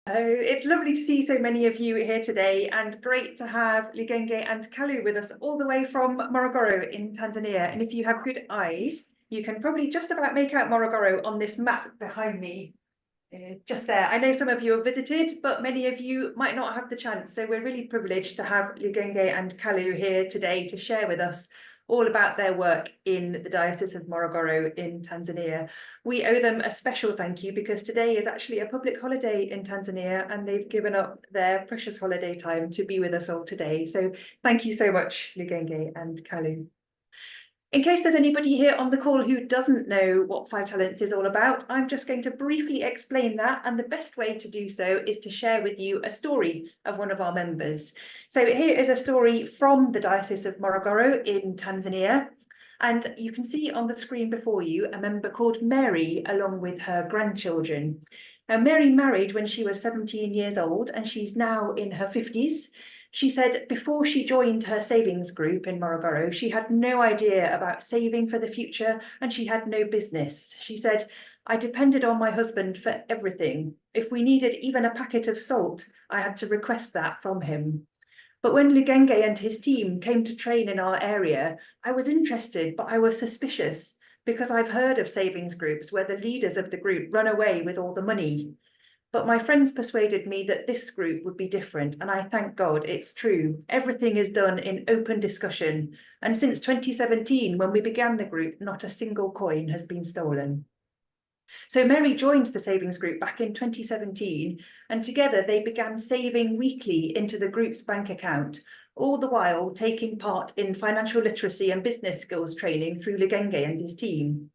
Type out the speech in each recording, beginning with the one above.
So it's lovely to see so many of you here today, and great to have Lugenge and Kalu with us all the way from Morogoro in Tanzania. And if you have good eyes, you can probably just about make out Morogoro on this map behind me. Just there. I know some of you have visited, but many of you might not have the chance. So we're really privileged to have Lugenge and Kalu here today to share with us all about their work in the Diocese of Morogoro in Tanzania. We owe them a special thank you because today is actually a public holiday in Tanzania and they've given up their precious holiday time to be with us all today. So thank you so much, Lugenge and Kalu. In case there's anybody here on the call who doesn't know what Five Talents is all about, I'm just going to briefly explain that, and the best way to do so is to share with you a story of one of our members. So here is a story from the Diocese of Morogoro in Tanzania, and you can see on the screen before you a member called Mary along with her grandchildren. Now, Mary married when she was 17 years old and she's now in her 50s. She said before she joined her savings group in Morogoro, she had no idea about saving for the future and she had no business. She said, I depended on my husband for everything. If we needed even a packet of salt, I had to request that from him. But when Lugenge and his team came to train in our area, I was interested, but I was suspicious because I've heard of savings groups where the leaders of the group run away with all the money. But my friends persuaded me that this group would be different, and I thank God it's true. Everything is done in open discussion, and since 2017, when we began the group, not a single coin has been stolen. So Mary joined the savings group back in 2017, and together they began saving weekly into the group's bank account, all the while taking part in financial literacy and business skills training through Lugenge and his team.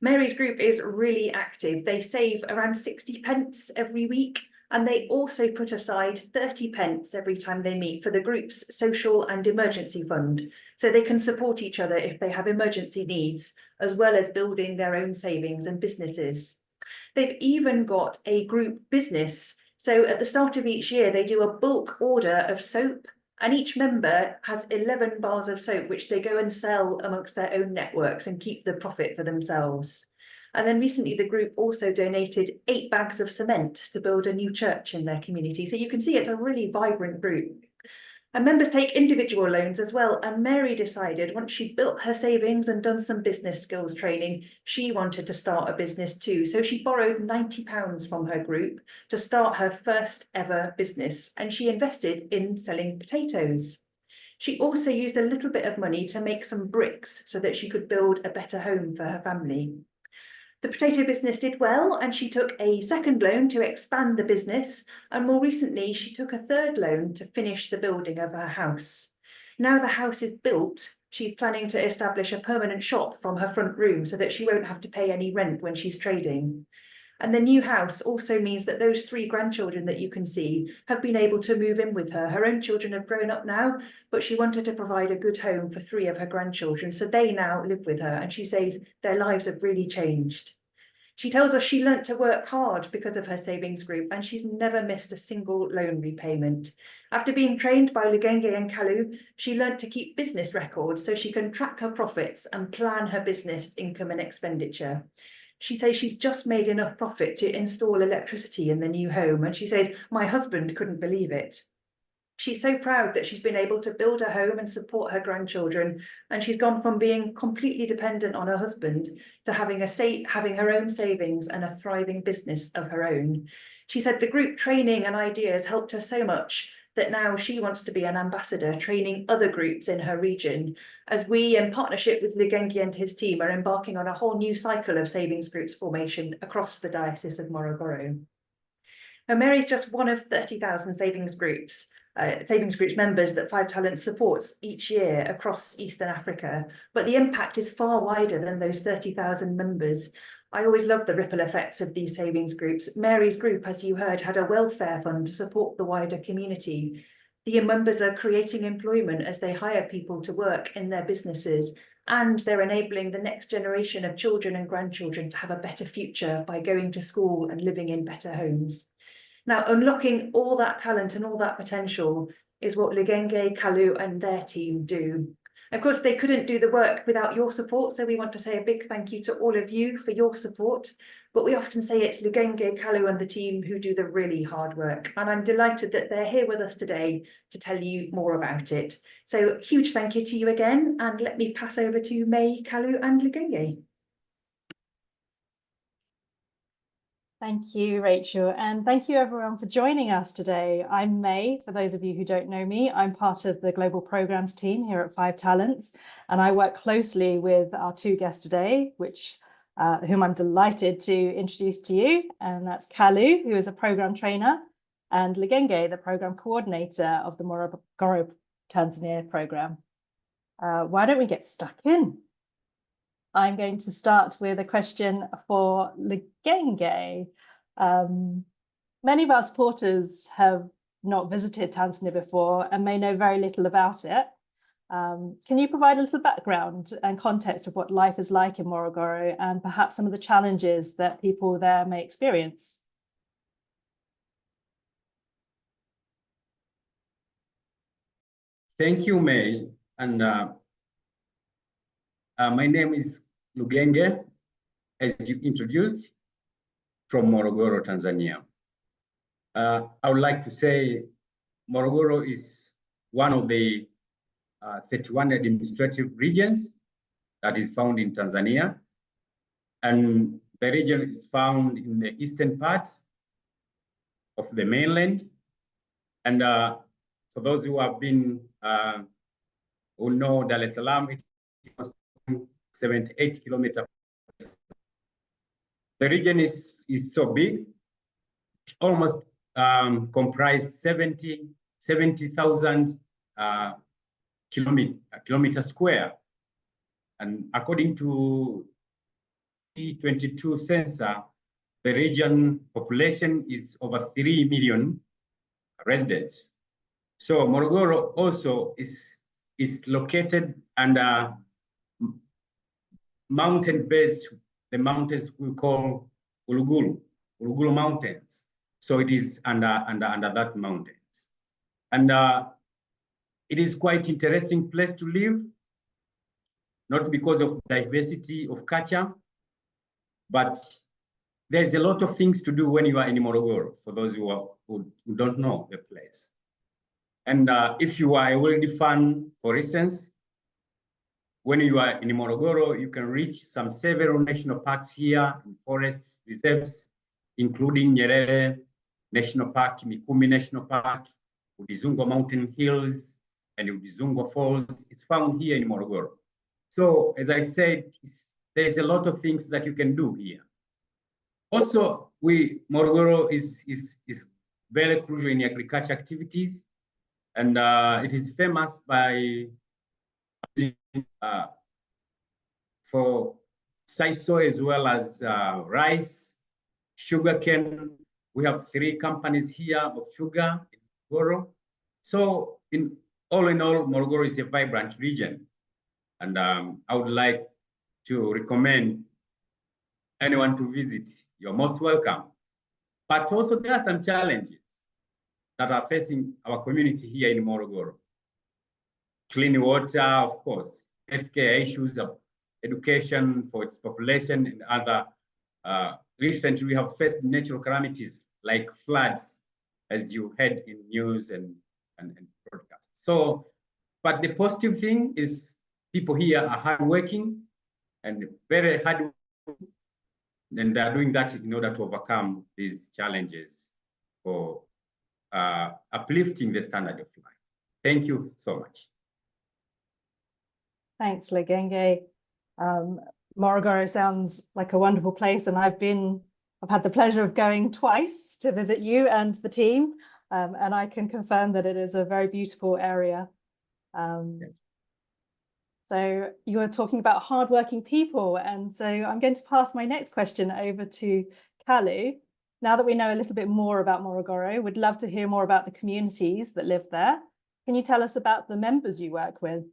Mary's group is really active. They save around 60 pence every week, and they also put aside 30 pence every time they meet for the group's social and emergency fund, so they can support each other if they have emergency needs, as well as building their own savings and businesses. They've even got a group business. So at the start of each year, they do a bulk order of soap, and each member has 11 bars of soap, which they go and sell amongst their own networks and keep the profit for themselves. And then recently, the group also donated 8 bags of cement to build a new church in their community. So you can see it's a really vibrant group. And members take individual loans as well. And Mary decided once she'd built her savings and done some business skills training, she wanted to start a business too. So she borrowed £90 from her group to start her first ever business. And she invested in selling potatoes. She also used a little bit of money to make some bricks so that she could build a better home for her family. The potato business did well, and she took a second loan to expand the business, and more recently she took a third loan to finish the building of her house. Now the house is built, she's planning to establish a permanent shop from her front room so that she won't have to pay any rent when she's trading. And the new house also means that those 3 grandchildren that you can see have been able to move in with her. Her own children have grown up now, but she wanted to provide a good home for 3 of her grandchildren. So they now live with her, and she says their lives have really changed. She tells us she learnt to work hard because of her savings group, and she's never missed a single loan repayment. After being trained by Lugenge and Kalu, she learnt to keep business records so she can track her profits and plan her business income and expenditure. She says she's just made enough profit to install electricity in the new home, and she says, my husband couldn't believe it. She's so proud that she's been able to build a home and support her grandchildren, and she's gone from being completely dependent on her husband to having her own savings and a thriving business of her own. She said the group training and ideas helped her so much that now she wants to be an ambassador, training other groups in her region, as we, in partnership with Lugenge and his team, are embarking on a whole new cycle of savings groups formation across the Diocese of Morogoro. Now, Mary's just one of 30,000 savings groups members that Five Talents supports each year across Eastern Africa, but the impact is far wider than those 30,000 members. I always love the ripple effects of these savings groups. Mary's group, as you heard, had a welfare fund to support the wider community. The members are creating employment as they hire people to work in their businesses, and they're enabling the next generation of children and grandchildren to have a better future by going to school and living in better homes. Now, unlocking all that talent and all that potential is what Lugenge, Kalu and their team do. Of course, they couldn't do the work without your support, so we want to say a big thank you to all of you for your support. But we often say it's Lugenge, Kalu and the team who do the really hard work. And I'm delighted that they're here with us today to tell you more about it. So huge thank you to you again, and let me pass over to May, Kalu and Lugenge. Thank you, Rachel, and thank you everyone for joining us today. I'm May. For those of you who don't know me, I'm part of the Global Programs team here at 5 Talents, and I work closely with our two guests today, whom I'm delighted to introduce to you, and that's Kalu, who is a program trainer, and Lugenge, the program coordinator of the Morogoro Tanzania program. Why don't we get stuck in? I'm going to start with a question for Lugenge. Many of our supporters have not visited Tanzania before and may know very little about it. Can you provide a little background and context of what life is like in Morogoro and perhaps some of the challenges that people there may experience? Thank you, May. And my name is Lugenge, as you introduced, from Morogoro, Tanzania. I would like to say Morogoro is one of the 31 administrative regions that is found in Tanzania. And the region is found in the eastern part of the mainland. And for those who have been, who know Dar es Salaam, it is 78 kilometers. The region is so big, it almost comprise 70,000 kilometer square. And according to the 2022 census, the region population is over 3 million residents. So Morogoro also is located under mountain base, the mountains we call Uluguru Mountains. So it is under that mountains. And it is quite interesting place to live, not because of diversity of culture, but there's a lot of things to do when you are in Morogoro, for those who don't know the place. And if you are a wildlife fan, for instance, when you are in Morogoro, you can reach several national parks here, and forest reserves, including Nyerere National Park, Mikumi National Park, Udzungwa Mountain Hills, and Udzungwa Falls. It's found here in Morogoro. So, as I said, there's a lot of things that you can do here. Also, Morogoro is very crucial in agriculture activities, and it is famous for sisal as well as rice, sugarcane. We have 3 companies here of sugar in Morogoro. So all in all, Morogoro is a vibrant region. And I would like to recommend anyone to visit. You're most welcome. But also there are some challenges that are facing our community here in Morogoro. Clean water, of course, healthcare issues, of education for its population, and other. Recently, we have faced natural calamities like floods, as you heard in news and broadcasts. So, but the positive thing is people here are hardworking and very hard, and they're doing that in order to overcome these challenges for uplifting the standard of life. Thank you so much. Thanks, Lugenge. Morogoro sounds like a wonderful place, and I've had the pleasure of going twice to visit you and the team, and I can confirm that it is a very beautiful area. So you were talking about hardworking people, and so I'm going to pass my next question over to Kalu. Now that we know a little bit more about Morogoro, we'd love to hear more about the communities that live there. Can you tell us about the members you work with?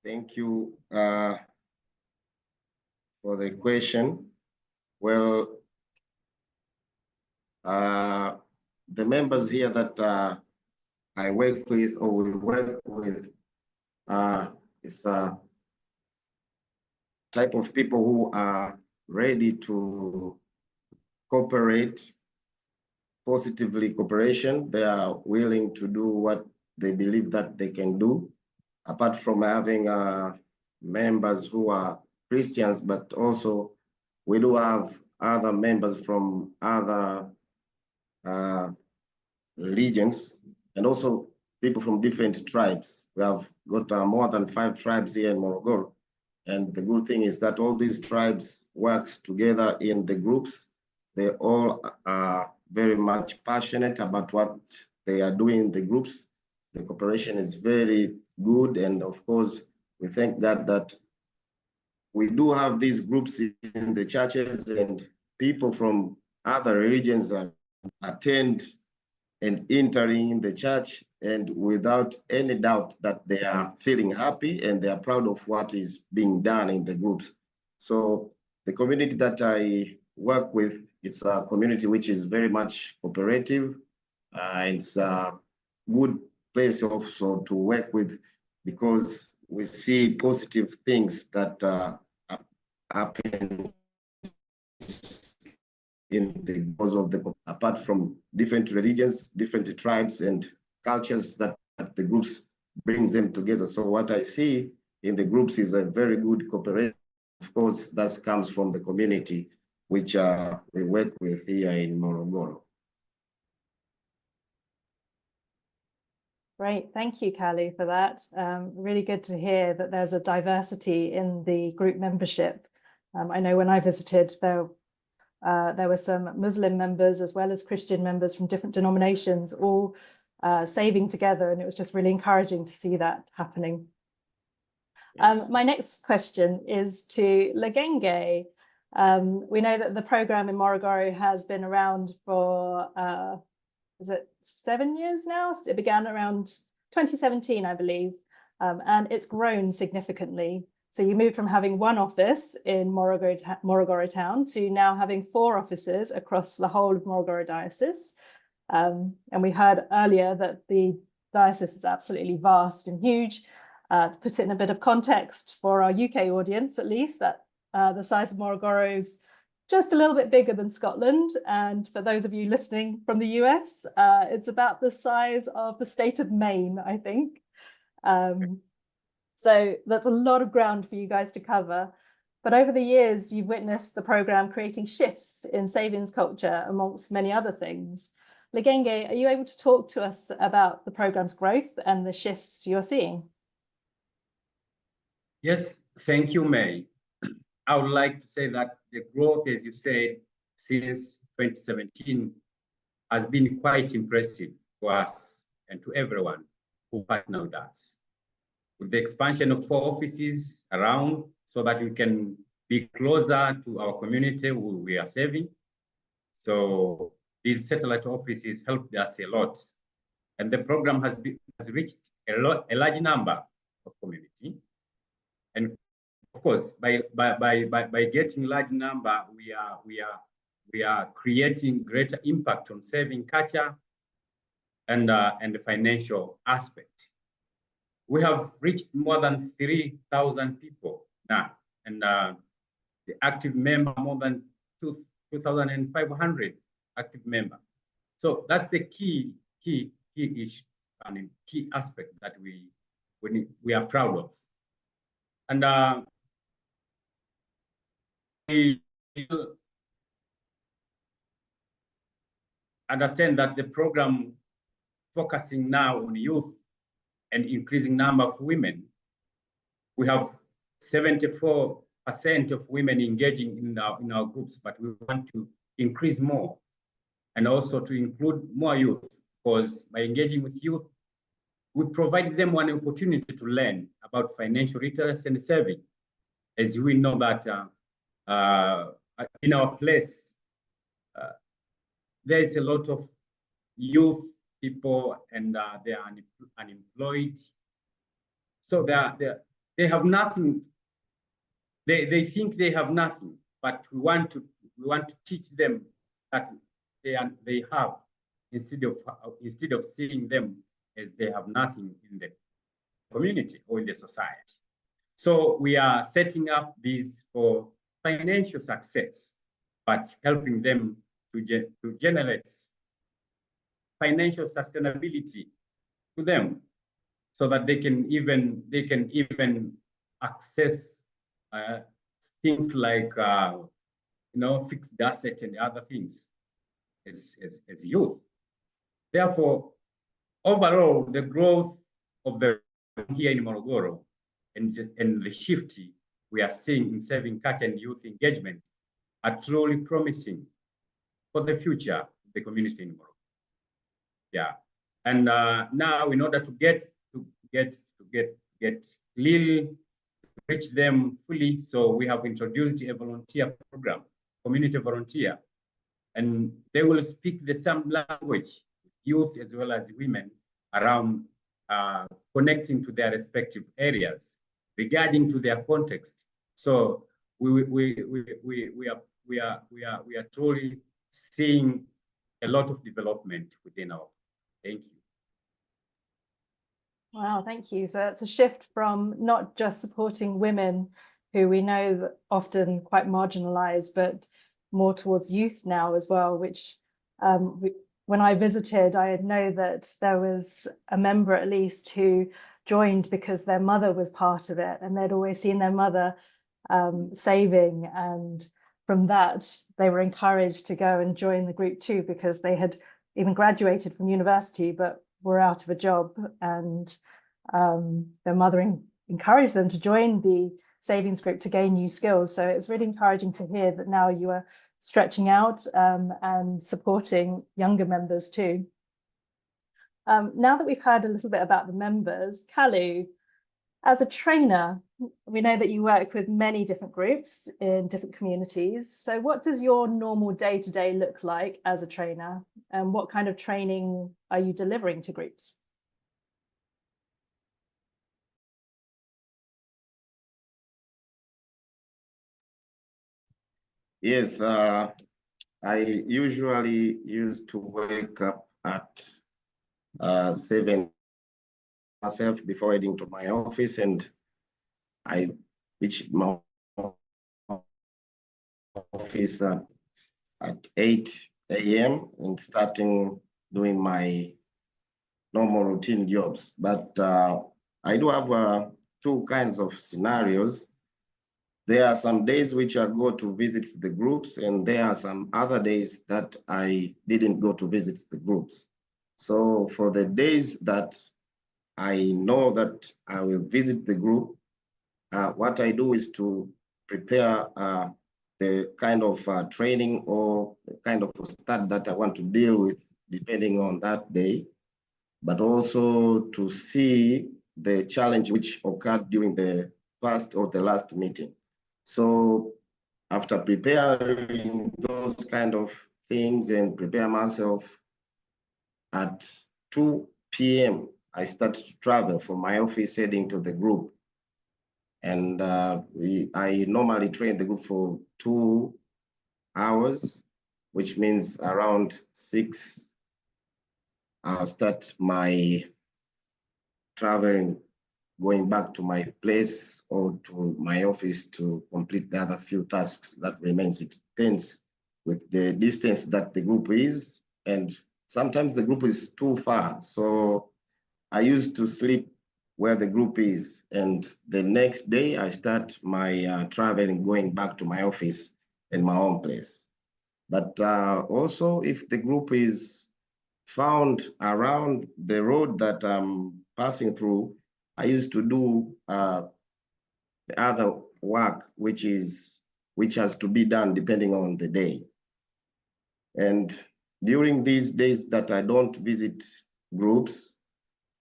Thank you for the question. Well, the members here that I work with or we work with is a type of people who are ready to cooperate, positively cooperation. They are willing to do what they believe that they can do, apart from having members who are Christians, but also we do have other members from other religions and also people from different tribes. We have got more than 5 tribes here in Morogoro. And the good thing is that all these tribes works together in the groups. They all are very much passionate about what they are doing in the groups. The cooperation is very good. And of course, we thank God that we do have these groups in the churches and people from other religions attend and entering the church, and without any doubt that they are feeling happy and they are proud of what is being done in the groups. So the community that I work with, it's a community which is very much cooperative. It's a good place also to work with because we see positive things that happen in the because of the apart from different religions, different tribes and cultures that the groups brings them together. So what I see in the groups is a very good cooperation. Of course, that comes from the community which we work with here in Morogoro. Great, thank you, Kalu, for that. Really good to hear that there's a diversity in the group membership. I know when I visited, there were some Muslim members as well as Christian members from different denominations, all saving together, and it was just really encouraging to see that happening. Yes. My next question is to Lugenge. We know that the program in Morogoro has been around for, is it 7 years now? It began around 2017, I believe, and it's grown significantly. So you moved from having 1 office in Morogoro town to now having 4 offices across the whole of Morogoro diocese. And we heard earlier that the diocese is absolutely vast and huge. To put it in a bit of context for our UK audience, at least, that the size of Morogoro is just a little bit bigger than Scotland. And for those of you listening from the US, it's about the size of the state of Maine, I think. So that's a lot of ground for you guys to cover. But over the years, you've witnessed the program creating shifts in savings culture, amongst many other things. Lugenge, are you able to talk to us about the program's growth and the shifts you're seeing? Yes, thank you, May. I would like to say that the growth, as you said, since 2017 has been quite impressive for us and to everyone who partner with us. With the expansion of 4 offices around so that we can be closer to our community who we are serving. So these satellite offices helped us a lot. And the program has reached a large number of community. And of course, by getting large number, we are creating greater impact on saving culture and the financial aspect. We have reached more than 3,000 people now, and the active member more than 2,500 active member. So that's the key issue and key aspect that we are proud of. And we understand that the program focusing now on youth and increasing number of women. We have 74% of women engaging in our groups, but we want to increase more and also to include more youth, because by engaging with youth, we provide them one opportunity to learn about financial literacy and saving. As we know that in our place, there is a lot of youth people and they are unemployed. So they have nothing. They think they have nothing, but we want to teach them that they have instead of seeing them as they have nothing in the community or in the society. So we are setting up these for financial success, but helping them to generate financial sustainability to them, so that they can even access things like fixed asset and other things as youth. Therefore, overall, the growth of the here in Morogoro and the shift we are seeing in serving culture and youth engagement are truly promising for the future of the community in Morogoro. Yeah, and now in order to reach them fully, so we have introduced a volunteer program, community volunteer, and they will speak the same language, youth as well as women, around connecting to their respective areas regarding to their context. So we are truly seeing a lot of development within our. Thank you. Wow, thank you. So it's a shift from not just supporting women who we know that often quite marginalized, but more towards youth now as well, which when I visited, I know that there was a member at least who joined because their mother was part of it and they'd always seen their mother saving, and from that they were encouraged to go and join the group too, because they had even graduated from university but were out of a job, and their mother encouraged them to join the savings group to gain new skills. So it's really encouraging to hear that now you are stretching out and supporting younger members too. Now that we've heard a little bit about the members, Kalu, as a trainer, we know that you work with many different groups in different communities. So what does your normal day-to-day look like as a trainer? And what kind of training are you delivering to groups? Yes, I usually used to wake up at 7 myself before heading to my office, and I reach my office at 8 a.m. and starting doing my normal routine jobs. But I do have two kinds of scenarios. There are some days which I go to visit the groups, and there are some other days that I didn't go to visit the groups. So for the days that I know that I will visit the group, what I do is to prepare the kind of training or the kind of study that I want to deal with depending on that day, but also to see the challenge which occurred during the past or the last meeting. So after preparing those kind of things and prepare myself, at 2 p.m., I start to travel from my office heading to the group. And I normally train the group for 2 hours, which means around 6, I'll start my traveling, going back to my place or to my office to complete the other few tasks that remains. It depends with the distance that the group is, and sometimes the group is too far. So I used to sleep where the group is, and the next day I start my traveling, going back to my office in my own place. But also, if the group is found around the road that I'm passing through, I used to do the other work, which has to be done depending on the day. And during these days that I don't visit groups,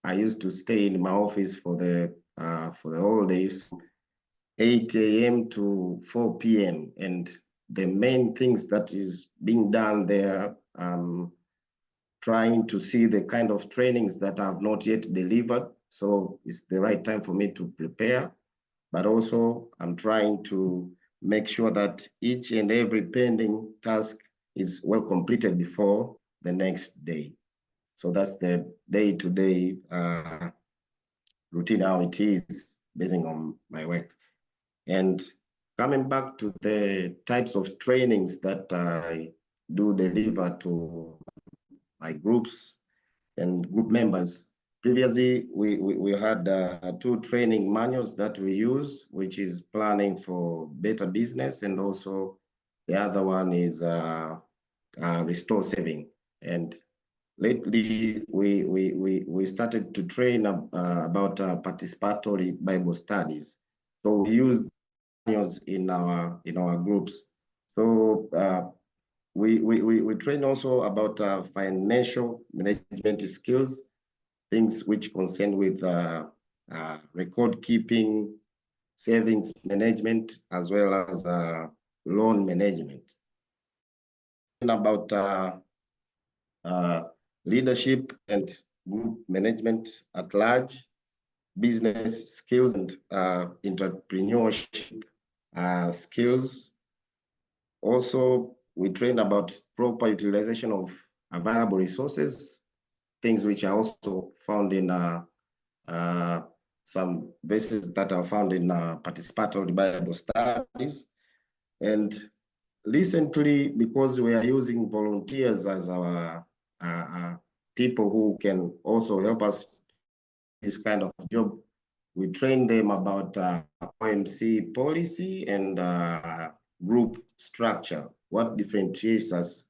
I used to stay in my office for the whole days, 8 a.m. to 4 p.m. And the main things that is being done there, trying to see the kind of trainings that I have not yet delivered. So it's the right time for me to prepare, but also I'm trying to make sure that each and every pending task is well completed before the next day. So that's the day-to-day routine, how it is, based on my work. And coming back to the types of trainings that I do deliver to my groups and group members. Previously, we had 2 training manuals that we use, which is planning for better business, and also the other one is restore saving. And lately, we started to train about participatory Bible studies. So we use manuals in our groups. So we train also about financial management skills, things which concern with record keeping, savings management, as well as loan management. And about leadership and group management at large, business skills and entrepreneurship skills. Also, we train about proper utilization of available resources, things which are also found in some verses that are found in participatory Bible studies. And recently, because we are using volunteers as our people who can also help us this kind of job, we train them about OMC policy and group structure, what differentiates us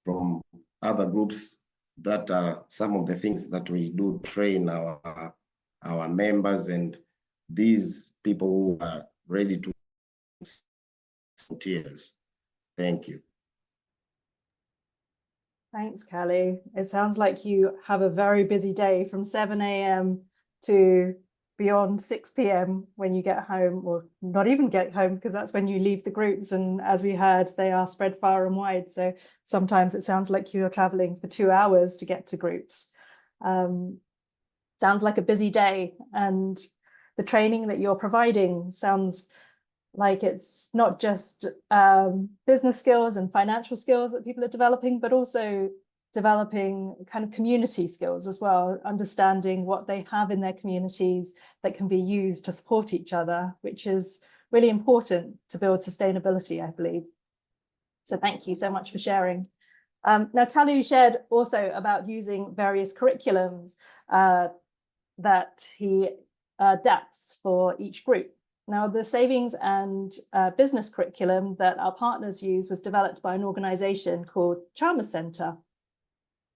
from other groups. That are some of the things that we do train our members and these people who are ready to volunteers. Thank you. Thanks, Kalu. It sounds like you have a very busy day from 7 a.m. to beyond 6 p.m. when you get home, or not even get home, because that's when you leave the groups. And as we heard, they are spread far and wide. So sometimes it sounds like you're traveling for 2 hours to get to groups. Sounds like a busy day. And the training that you're providing sounds like it's not just business skills and financial skills that people are developing, but also developing kind of community skills as well, understanding what they have in their communities that can be used to support each other, which is really important to build sustainability, I believe. So thank you so much for sharing. Now, Kalu shared also about using various curriculums that he adapts for each group. Now, the savings and business curriculum that our partners use was developed by an organization called Chalmers Center.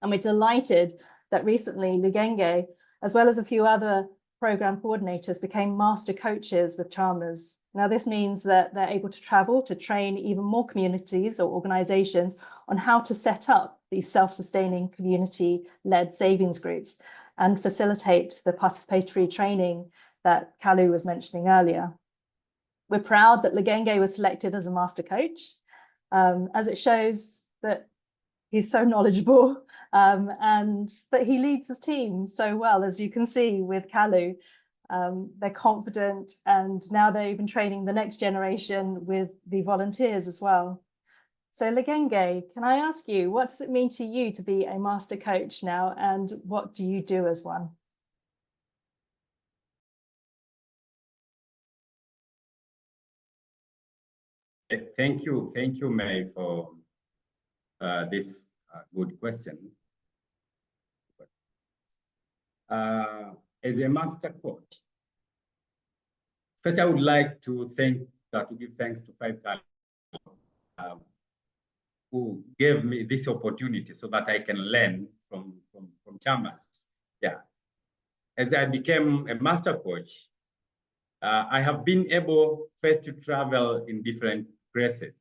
And we're delighted that recently Lugenge, as well as a few other program coordinators, became master coaches with Chalmers. Now, this means that they're able to travel to train even more communities or organizations on how to set up these self-sustaining community-led savings groups and facilitate the participatory training that Kalu was mentioning earlier. We're proud that Lugenge was selected as a master coach, as it shows that he's so knowledgeable and that he leads his team so well, as you can see with Kalu. They're confident, and now they're even training the next generation with the volunteers as well. So Lugenge, can I ask you, what does it mean to you to be a master coach now, and what do you do as one? Thank you, May, for this good question. As a master coach, first I would like to give thanks to 5 Talents who gave me this opportunity so that I can learn from Chalmers. Yeah, as I became a master coach, I have been able first to travel in different places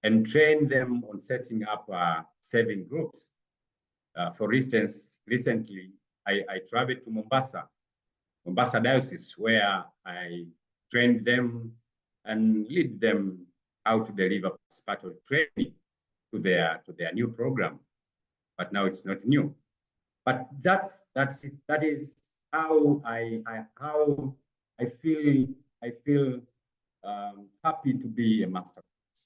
and train them on setting up saving groups. For instance, recently I traveled to Mombasa Diocese, where I trained them and lead them how to deliver participatory training to their new program. But now it's not new. But that is how I feel happy to be a master coach.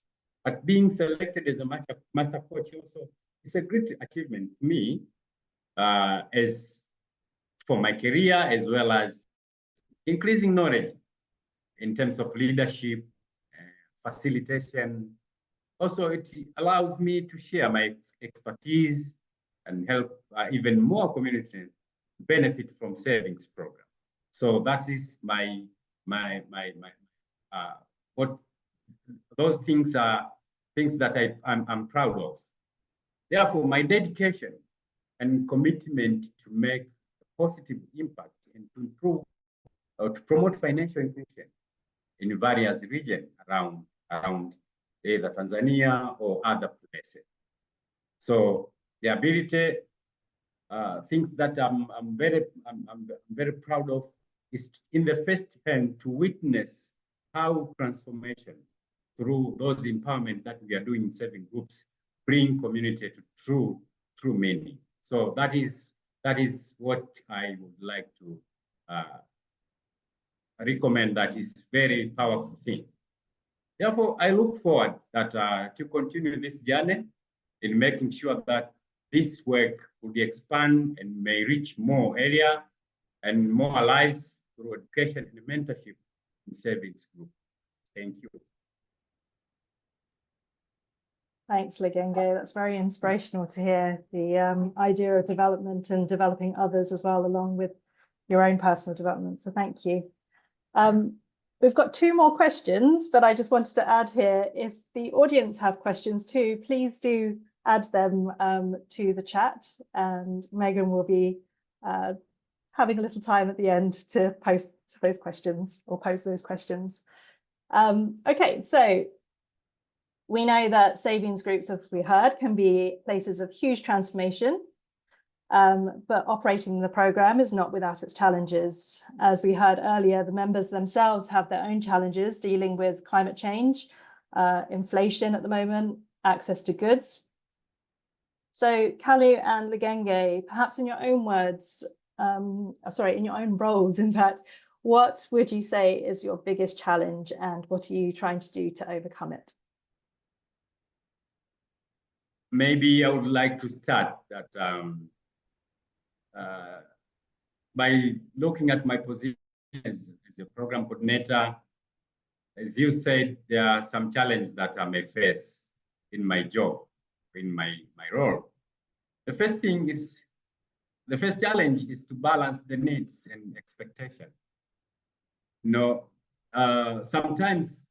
But being selected as a master coach also is a great achievement to me, as for my career, as well as increasing knowledge in terms of leadership, facilitation. Also, it allows me to share my expertise and help even more communities benefit from savings program. So that is what those things are things that I'm proud of. Therefore, my dedication and commitment to make a positive impact and to improve or to promote financial inclusion in various regions around either Tanzania or other places. So the ability, things that I'm very proud of is in the first hand to witness how transformation through those empowerment that we are doing in saving groups bring community to true meaning. So that is what I would like to recommend. That is very powerful thing. Therefore, I look forward that to continue this journey in making sure that this work will expand and may reach more area and more lives through education and mentorship in savings group. Thank you. Thanks, Lugenge. That's very inspirational to hear the idea of development and developing others as well, along with your own personal development. So thank you. We've got two more questions, but I just wanted to add here, if the audience have questions too, please do add them to the chat, and Megan will be having a little time at the end to post those questions or pose those questions. Okay, so we know that savings groups, as we heard, can be places of huge transformation, but operating the programme is not without its challenges. As we heard earlier, the members themselves have their own challenges dealing with climate change, inflation at the moment, access to goods. So Kalu and Lugenge, perhaps in your own words, in your own roles, in fact, what would you say is your biggest challenge and what are you trying to do to overcome it? Maybe I would like to start that by looking at my position as a program coordinator. As you said, there are some challenges that I may face in my job, in my role. The first challenge is to balance the needs and expectation. Sometimes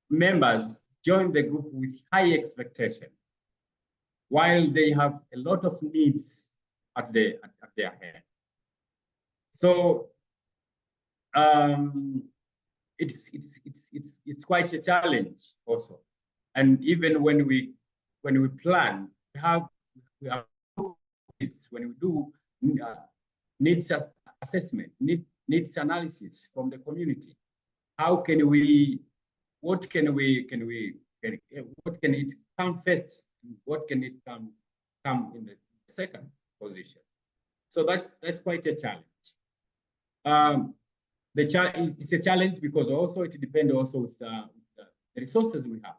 members join the group with high expectation, while they have a lot of needs at their hand. So it's quite a challenge also. And even when we plan, we have needs. When we do needs assessment, needs analysis from the community, how can we? What can it come first? What can it come in the second position? So that's quite a challenge. It's a challenge because also it depends also with the resources we have,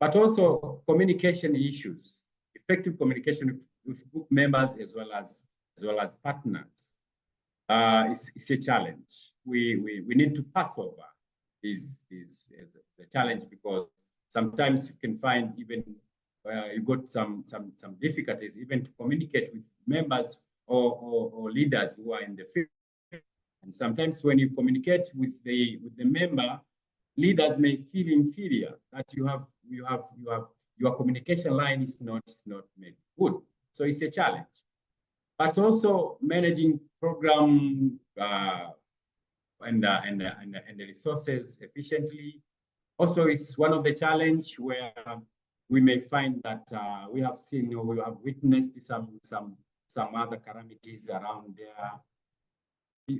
but also communication issues, effective communication with group members as well as partners. It's a challenge. We need to pass over. Is a challenge because sometimes you can find even you got some difficulties even to communicate with members or leaders who are in the field. And sometimes when you communicate with the member, leaders may feel inferior, that your communication line is not made good. So it's a challenge. But also managing program and the resources efficiently also is one of the challenge where we may find that we have seen or we have witnessed some other calamities around there.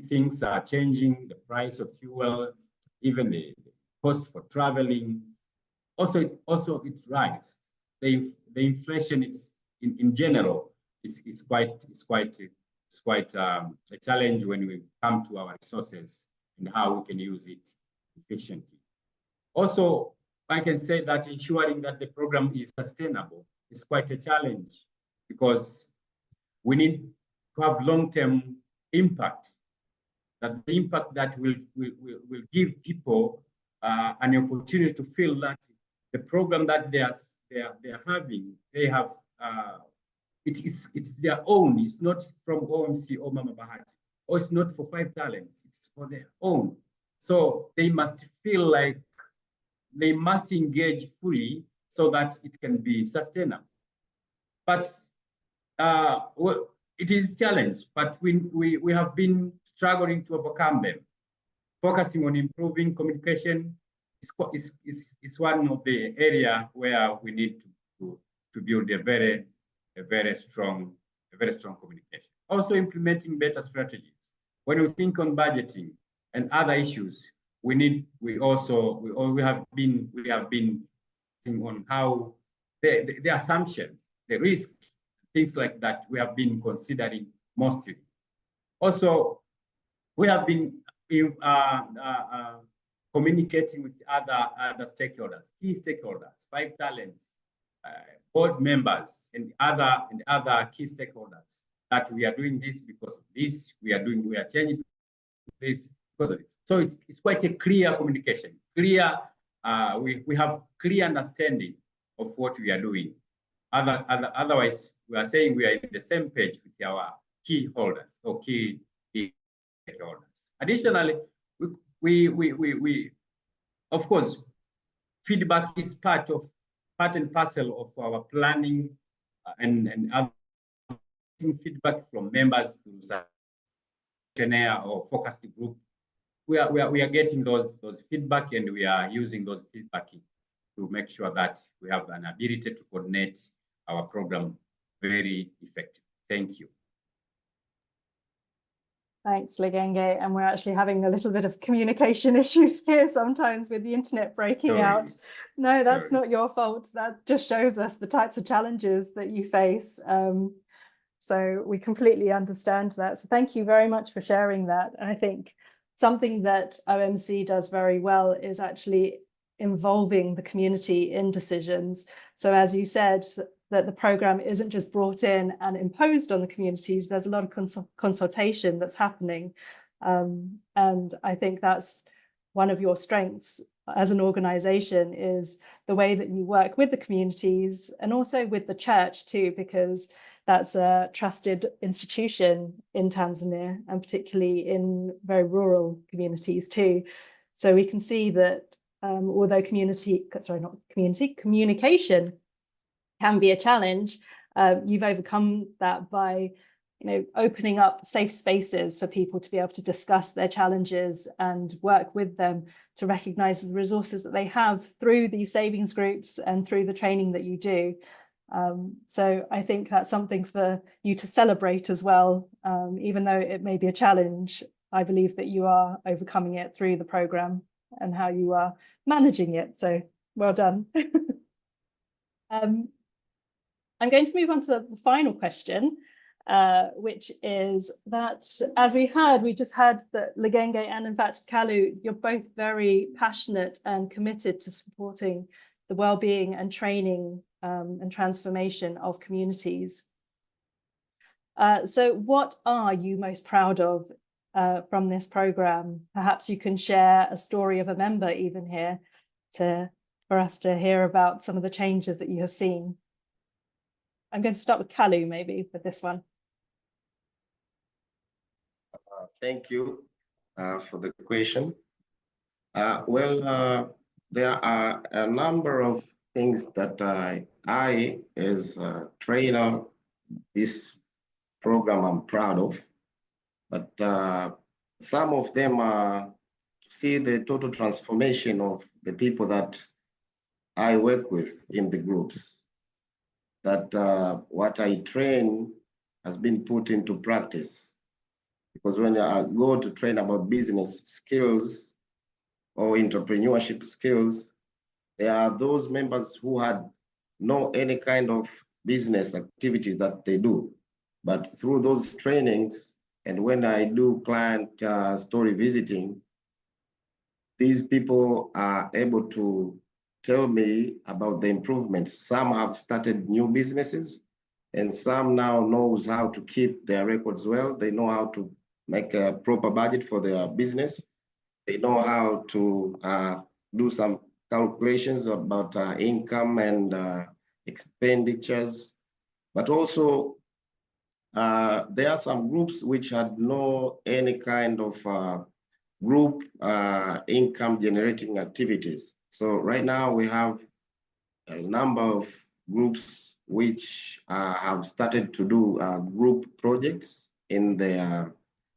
Things are changing, the price of fuel, even the cost for traveling. Also it rises. The inflation in general is quite a challenge when we come to our resources and how we can use it efficiently. Also, I can say that ensuring that the program is sustainable is quite a challenge because we need to have long-term impact, that the impact that will give people an opportunity to feel that the program that they are having, it's their own. It's not from OMC or Mama Bahati, or it's not for 5 Talents. It's for their own. So they must feel like they must engage fully so that it can be sustainable. But well, it is a challenge, but we have been struggling to overcome them. Focusing on improving communication is one of the areas where we need to build a very strong communication. Also implementing better strategies. When we think on budgeting and other issues, we have been thinking on how the assumptions, the risk, things like that we have been considering mostly. Also, we have been communicating with other stakeholders, key stakeholders, 5 Talents, board members, and other key stakeholders, that we are doing this because of this, we are changing this because of it. So it's quite a clear communication, clear. We have clear understanding of what we are doing. Otherwise, we are saying we are in the same page with our key holders or key stakeholders. Additionally, we of course, feedback is part and parcel of our planning and other feedback from members to questionnaire or focused group. We are getting those feedback, and we are using those feedback to make sure that we have an ability to coordinate our program very effectively. Thank you. Thanks, Lugenge. And we're actually having a little bit of communication issues here sometimes with the internet breaking out. No, that's not your fault. That just shows us the types of challenges that you face. So we completely understand that. So thank you very much for sharing that. And I think something that OMC does very well is actually involving the community in decisions. So as you said, that the program isn't just brought in and imposed on the communities, there's a lot of consultation that's happening. And I think that's one of your strengths as an organization, is the way that you work with the communities and also with the church too, because that's a trusted institution in Tanzania, and particularly in very rural communities too. So we can see that although communication can be a challenge, you've overcome that by opening up safe spaces for people to be able to discuss their challenges and work with them to recognize the resources that they have through these savings groups and through the training that you do. So I think that's something for you to celebrate as well. Even though it may be a challenge, I believe that you are overcoming it through the program and how you are managing it. So well done. I'm going to move on to the final question, which is that, as we just heard that Lugenge and in fact Kalu, you're both very passionate and committed to supporting the well-being and training and transformation of communities. So what are you most proud of from this program? Perhaps you can share a story of a member even here for us to hear about some of the changes that you have seen. I'm going to start with Kalu maybe for this one. Thank you for the question. There are a number of things that I, as a trainer, this program I'm proud of, but some of them are to see the total transformation of the people that I work with in the groups, that what I train has been put into practice. Because when I go to train about business skills or entrepreneurship skills, there are those members who had no any kind of business activities that they do. But through those trainings, and when I do client story visiting, these people are able to tell me about the improvements. Some have started new businesses, and some now knows how to keep their records well. They know how to make a proper budget for their business. They know how to do some calculations about income and expenditures. But also, there are some groups which had no any kind of group income generating activities. So right now we have a number of groups which have started to do group projects in their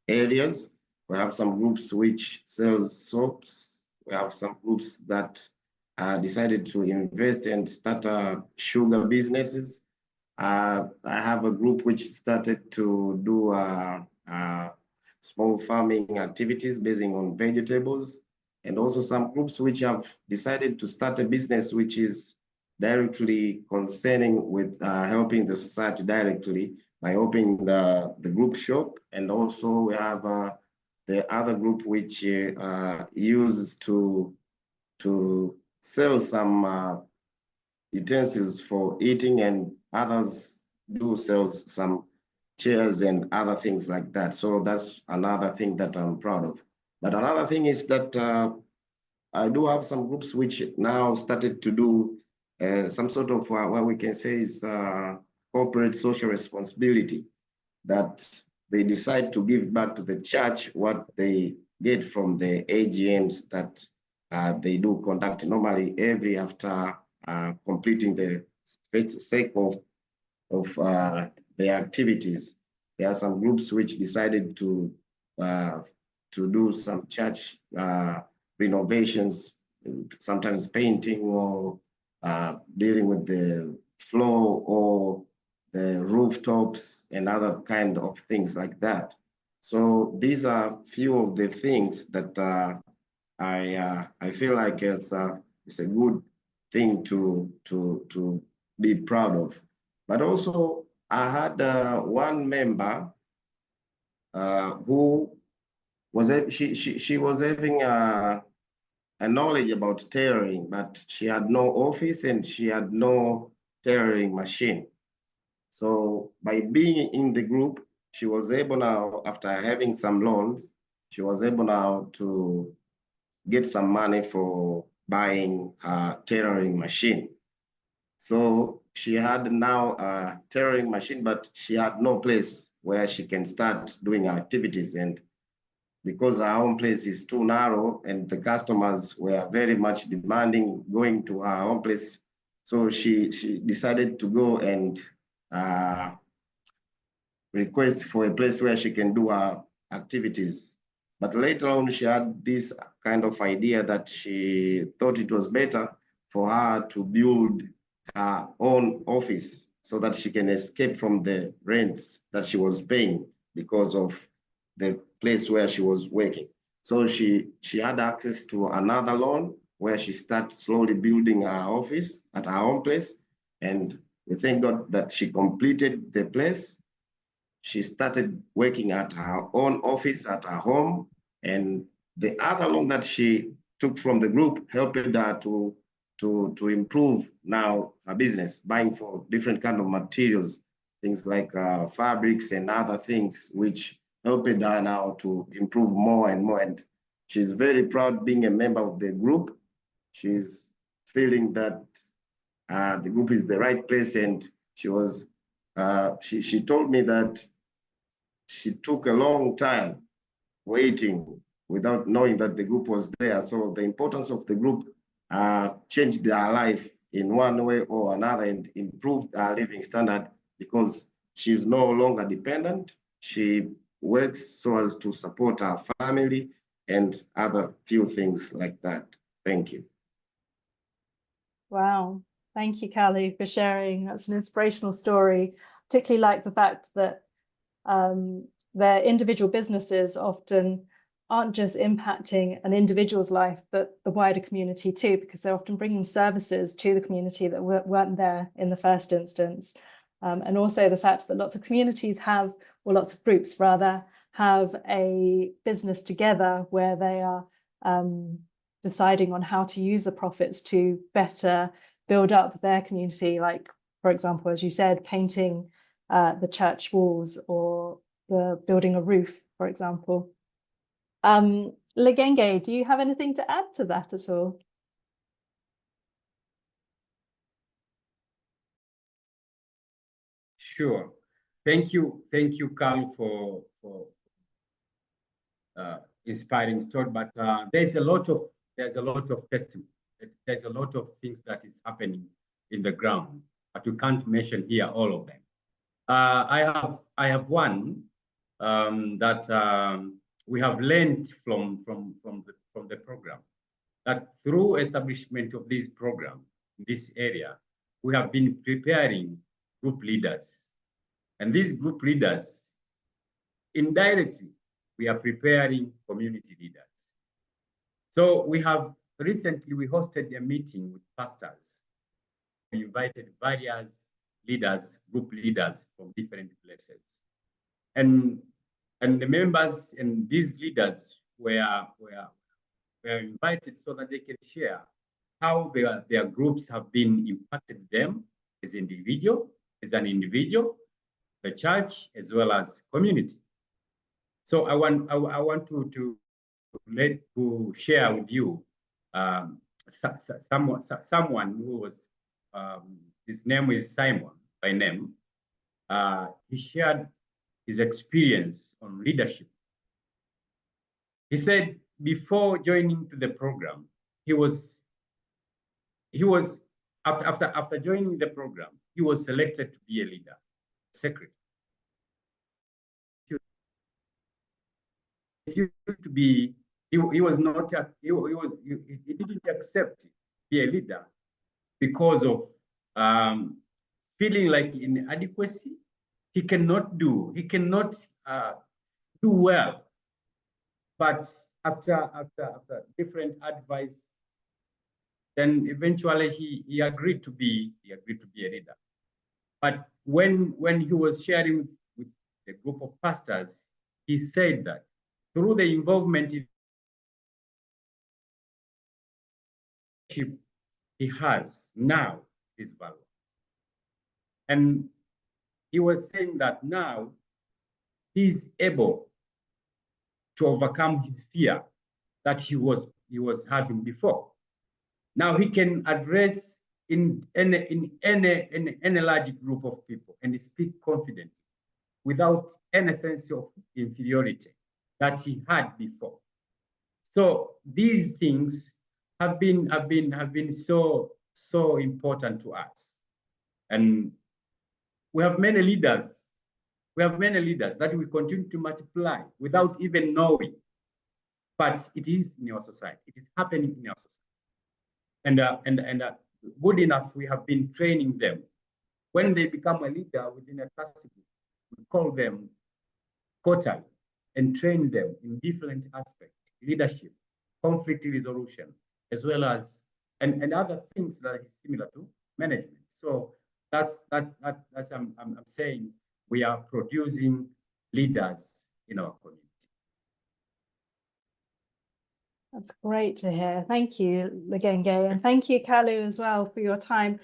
areas. We have some groups which sells soaps. We have some groups that decided to invest and start sugar businesses. I have a group which started to do small farming activities based on vegetables, and also some groups which have decided to start a business which is directly concerning with helping the society directly by opening the group shop. And also we have the other group which uses to sell some utensils for eating, and others do sell some chairs and other things like that. So that's another thing that I'm proud of. But another thing is that I do have some groups which now started to do some sort of what we can say is corporate social responsibility, that they decide to give back to the church what they get from the AGMs that they do conduct normally every after completing the sake of their activities. There are some groups which decided to do some church renovations, sometimes painting or dealing with the floor or the rooftops and other kind of things like that. So these are few of the things that I feel like it's a good thing to be proud of. But also I had one member who was she was having a knowledge about tailoring, but she had no office and she had no tailoring machine. So by being in the group, she was able now, after having some loans, she was able now to get some money for buying a tailoring machine. So she had now a tailoring machine, but she had no place where she can start doing her activities. And because her home place is too narrow and the customers were very much demanding going to her home place, so she decided to go and request for a place where she can do her activities. But later on, she had this kind of idea that she thought it was better for her to build her own office so that she can escape from the rents that she was paying because of the place where she was working. So she had access to another loan where she started slowly building her office at her own place. And we thank God that she completed the place. She started working at her own office at her home. And the other loan that she took from the group helped her to improve now her business, buying for different kind of materials, things like fabrics and other things, which helped her now to improve more and more. And she's very proud being a member of the group. She's feeling that the group is the right place. And she was, she told me that she took a long time waiting without knowing that the group was there. So the importance of the group changed her life in one way or another and improved her living standard, because she's no longer dependent. She works so as to support her family and other few things like that. Thank you. Wow. Thank you, Kalu, for sharing. That's an inspirational story. Particularly like the fact that their individual businesses often aren't just impacting an individual's life, but the wider community too, because they're often bringing services to the community that weren't there in the first instance. And also the fact that lots of communities have, or lots of groups rather, have a business together where they are deciding on how to use the profits to better build up their community. Like, for example, as you said, painting the church walls or the building a roof, for example. Lugenge, do you have anything to add to that at all? Sure. Thank you, Kalu, for inspiring story. But there's a lot of testimony. There's a lot of things that is happening in the ground, but we can't mention here all of them. I have one that we have learned from the program, that through establishment of this program in this area, we have been preparing group leaders. And these group leaders, indirectly, we are preparing community leaders. So we hosted a meeting with pastors. We invited various leaders, group leaders from different places. And the members and these leaders were invited so that they can share how their groups have been impacted them as an individual, the church, as well as community. So I want to share with you someone who was, his name is Simon by name. He shared his experience on leadership. He said before joining to the program, after joining the program, he was selected to be a leader, secretary. He didn't accept to be a leader because of feeling like inadequacy. He cannot do well. But after different advice, then eventually he agreed to be a leader. But when he was sharing with a group of pastors, he said that through the involvement he has now is value. And he was saying that now he's able to overcome his fear that he was having before. Now he can address in any large group of people and speak confidently without any sense of inferiority that he had before. So these things have been so important to us. And we have many leaders that we continue to multiply without even knowing. But it is in our society. It is happening in our society. And good enough, we have been training them. When they become a leader within a class group, we call them quarterly and train them in different aspects: leadership, conflict resolution, as well as and other things that is similar to management. So that's I'm saying we are producing leaders in our community. That's great to hear. Thank you, Lugenge, and thank you, Kalu, as well, for your time.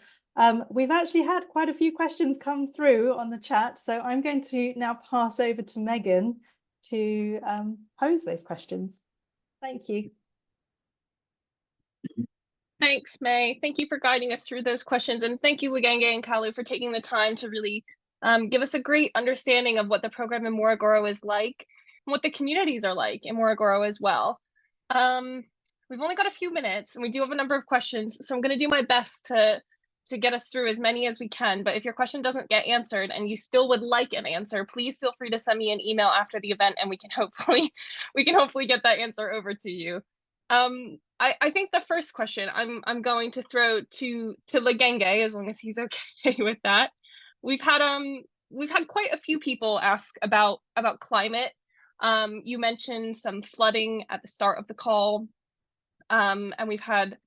We've actually had quite a few questions come through on the chat, so I'm going to now pass over to Megan to pose those questions. Thank you. Thanks, May. Thank you for guiding us through those questions, and thank you, Lugenge and Kalu, for taking the time to really give us a great understanding of what the program in Morogoro is like and what the communities are like in Morogoro as well. We've only got a few minutes and we do have a number of questions, so I'm going to do my best to get us through as many as we can. But if your question doesn't get answered and you still would like an answer, please feel free to send me an email after the event and we can hopefully get that answer over to you. I think the first question I'm going to throw to Lugenge, as long as he's okay with that. We've had quite a few people ask about climate. You mentioned some flooding at the start of the call, and we've had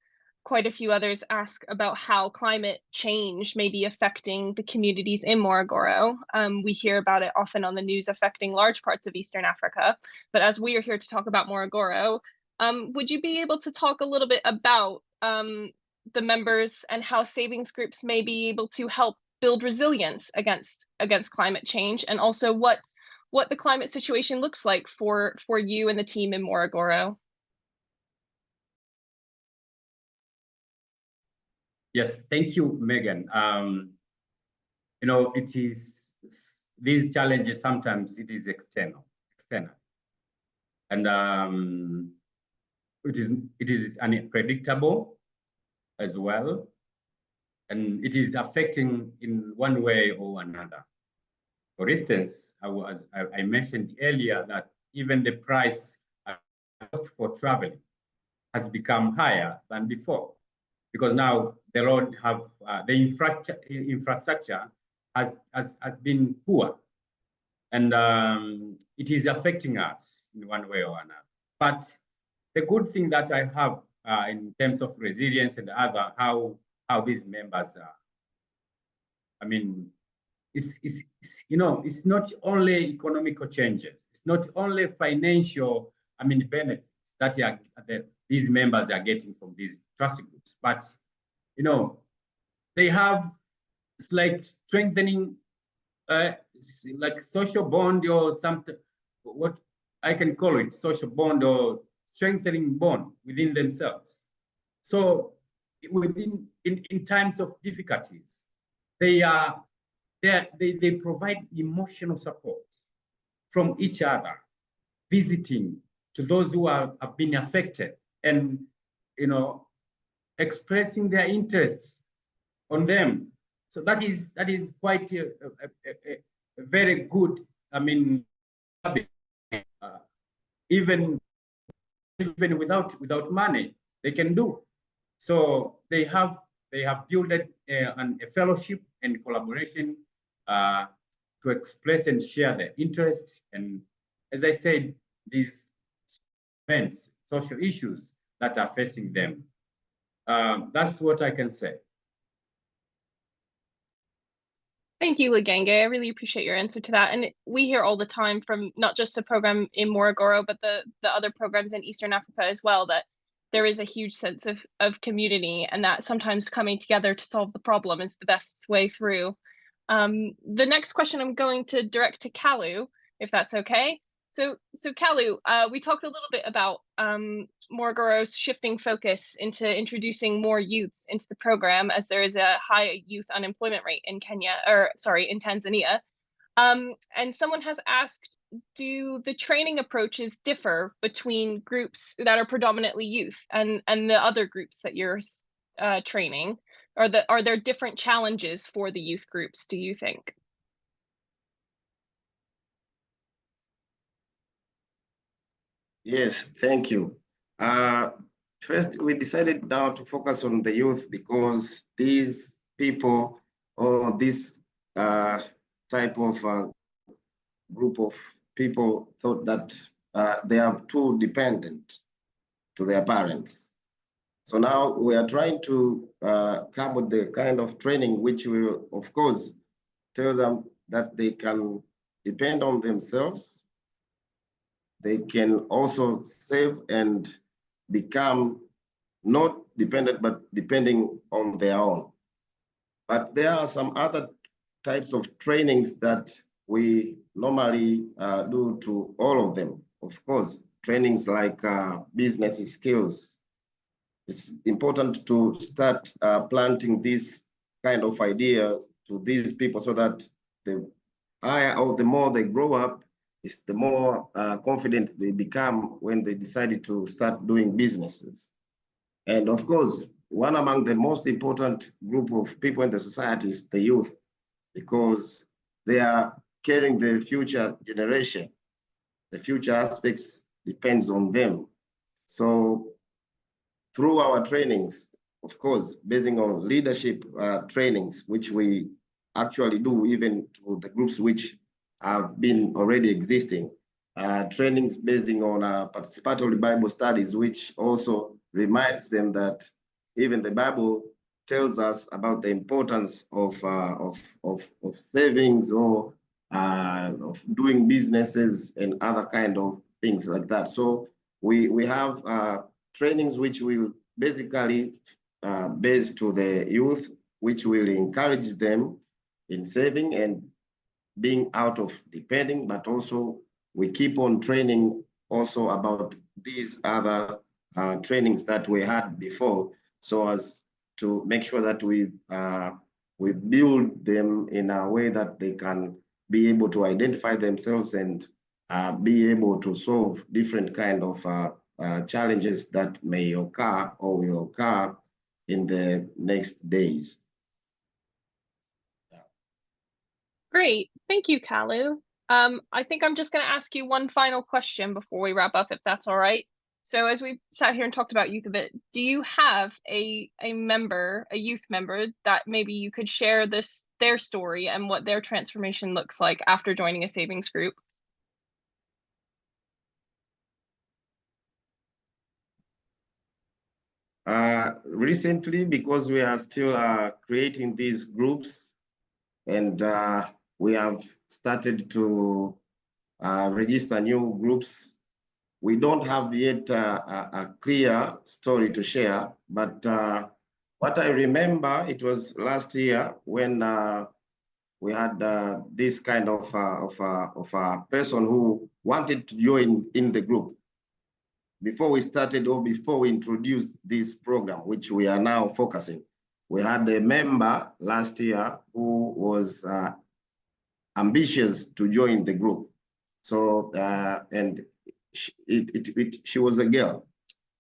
quite a few others ask about how climate change may be affecting the communities in Morogoro. We hear about it often on the news affecting large parts of Eastern Africa, but as we are here to talk about Morogoro, would you be able to talk a little bit about the members and how savings groups may be able to help build resilience against climate change, and also what the climate situation looks like for you and the team in Morogoro. Yes, thank you, Megan. You know, these challenges, sometimes it is external, and it is unpredictable as well, and it is affecting in one way or another. For instance, I mentioned earlier that even the price cost for traveling has become higher than before, because now the road have the infrastructure has been poor, and it is affecting us in one way or another. But the good thing that I have in terms of resilience and other, how these members are, I mean, it's you know, it's not only economical changes, it's not only financial, I mean, benefits that these members are getting from these trust groups, but you know, they have, it's like strengthening like social bond or something, what I can call it, social bond or strengthening bond within themselves. So in times of difficulties, they provide emotional support from each other, visiting to those who have been affected, and you know, expressing their interests on them. So that is quite a very good, I mean, even without money, they can do. So they have built a fellowship and collaboration to express and share their interests, and as I said, these events, social issues that are facing them. That's what I can say. Thank you, Lugenge. I really appreciate your answer to that. And we hear all the time from not just the program in Morogoro, but the other programs in Eastern Africa as well, that there is a huge sense of community, and that sometimes coming together to solve the problem is the best way through. The next question I'm going to direct to Kalu, if that's okay. So Kalu, we talked a little bit about Morogoro's shifting focus into introducing more youths into the program, as there is a high youth unemployment rate in in Tanzania. And someone has asked, do the training approaches differ between groups that are predominantly youth and the other groups that you're training? Are there different challenges for the youth groups, do you think? Yes, thank you. First, we decided now to focus on the youth because these people, or this type of group of people, thought that they are too dependent to their parents. So now we are trying to come with the kind of training which will, of course, tell them that they can depend on themselves. They can also save and become not dependent, but depending on their own. But there are some other types of trainings that we normally do to all of them. Of course, trainings like business skills. It's important to start planting this kind of idea to these people so that the higher or the more they grow up, is the more confident they become when they decided to start doing businesses. And of course, one among the most important group of people in the society is the youth, because they are carrying the future generation. The future aspects depends on them. So through our trainings, of course, basing on leadership trainings, which we actually do even to the groups which have been already existing, trainings basing on participatory Bible studies, which also reminds them that even the Bible tells us about the importance of savings or of doing businesses and other kind of things like that. So we have trainings which will basically based to the youth, which will encourage them in saving and being out of depending, but also we keep on training also about these other trainings that we had before, so as to make sure that we build them in a way that they can be able to identify themselves and be able to solve different kind of challenges that may occur or will occur in the next days. Great, thank you, Kalu. I think I'm just going to ask you one final question before we wrap up, if that's all right. So as we sat here and talked about youth a bit, do you have a youth member that maybe you could share their story and what their transformation looks like after joining a savings group? Recently, because we are still creating these groups, and we have started to register new groups, we don't have yet a clear story to share. But what I remember, it was last year when we had this kind of a person who wanted to join in the group. Before we started, or before we introduced this program, which we are now focusing, we had a member last year who was ambitious to join the group. So, and she was a girl.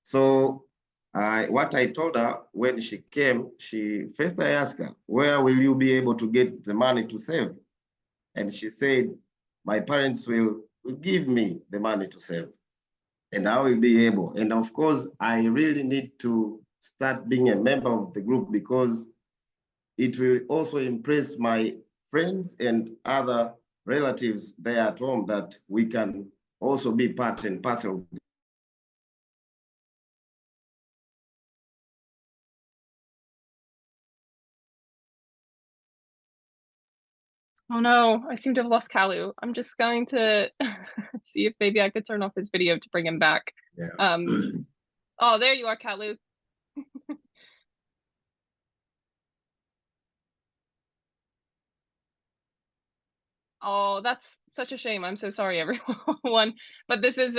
So what I told her when she came, first I asked her, where will you be able to get the money to save? And she said, my parents will give me the money to save, and I will be able. And of course, I really need to start being a member of the group, because it will also impress my friends and other relatives there at home that we can also be part and parcel. Oh no, I seem to have lost Kalu. I'm just going to see if maybe I could turn off his video to bring him back. Yeah. Oh, there you are, Kalu. Oh, that's such a shame. I'm so sorry, everyone. But this is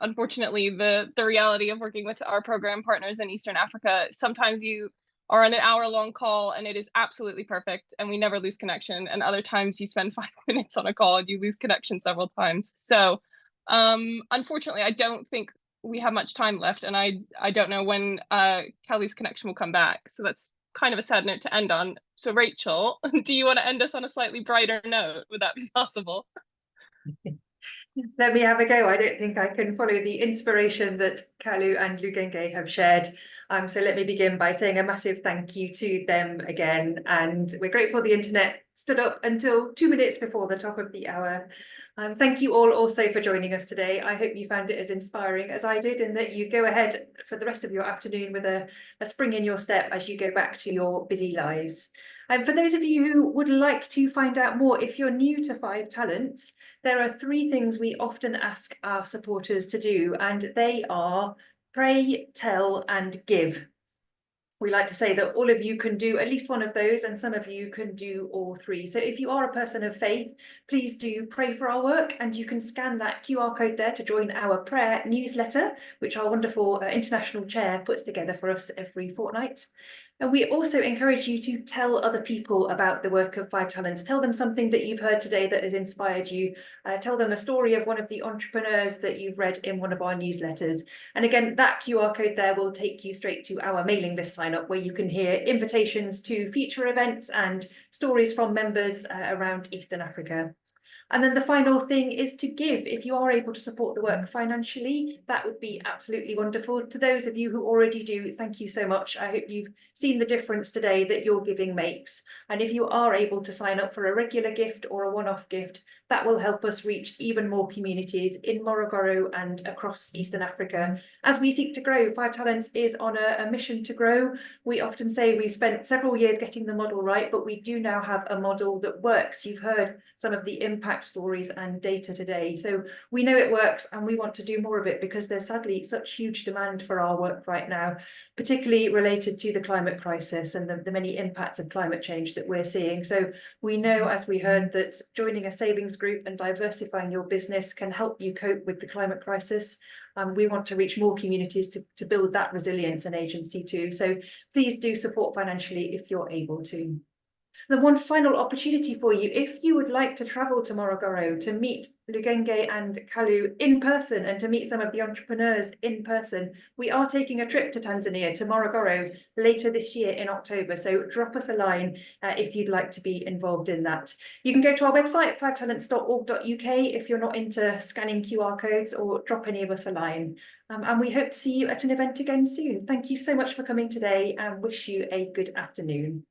unfortunately the reality of working with our program partners in Eastern Africa. Sometimes you are on an hour-long call and it is absolutely perfect and we never lose connection. And other times you spend 5 minutes on a call and you lose connection several times. So unfortunately, I don't think we have much time left, and I don't know when Kalu's connection will come back. So that's kind of a sad note to end on. So Rachel, do you want to end us on a slightly brighter note? Would that be possible? Let me have a go. I don't think I can follow the inspiration that Kalu and Lugenge have shared. So let me begin by saying a massive thank you to them again. And we're grateful the internet stood up until 2 minutes before the top of the hour. Thank you all also for joining us today. I hope you found it as inspiring as I did, and that you go ahead for the rest of your afternoon with a spring in your step as you go back to your busy lives. And for those of you who would like to find out more, if you're new to 5 Talents, there are 3 things we often ask our supporters to do, and they are pray, tell, and give. We like to say that all of you can do at least one of those, and some of you can do all 3. So if you are a person of faith, please do pray for our work, and you can scan that QR code there to join our prayer newsletter, which our wonderful international chair puts together for us every fortnight. And we also encourage you to tell other people about the work of 5 Talents. Tell them something that you've heard today that has inspired you. Tell them a story of one of the entrepreneurs that you've read in one of our newsletters. And again, that QR code there will take you straight to our mailing list sign up, where you can hear invitations to future events and stories from members around Eastern Africa. And then the final thing is to give. If you are able to support the work financially, that would be absolutely wonderful. To those of you who already do, thank you so much. I hope you've seen the difference today that your giving makes. And if you are able to sign up for a regular gift or a one-off gift, That will help us reach even more communities in Morogoro and across Eastern Africa. As we seek to grow, 5 Talents is on a mission to grow. We often say we've spent several years getting the model right, but we do now have a model that works. You've heard some of the impact stories and data today. So we know it works and we want to do more of it because there's sadly such huge demand for our work right now, particularly related to the climate crisis and the many impacts of climate change that we're seeing. So we know, as we heard, that joining a savings group and diversifying your business can help you cope with the climate crisis. We want to reach more communities to build that resilience and agency too. So please do support financially if you're able to. The one final opportunity for you, if you would like to travel to Morogoro to meet Lugenge and Kalu in person and to meet some of the entrepreneurs in person, we are taking a trip to Tanzania, to Morogoro, later this year in October. So drop us a line if you'd like to be involved in that. You can go to our website, 5talents.org.uk, if you're not into scanning QR codes, or drop any of us a line. And we hope to see you at an event again soon. Thank you so much for coming today and wish you a good afternoon.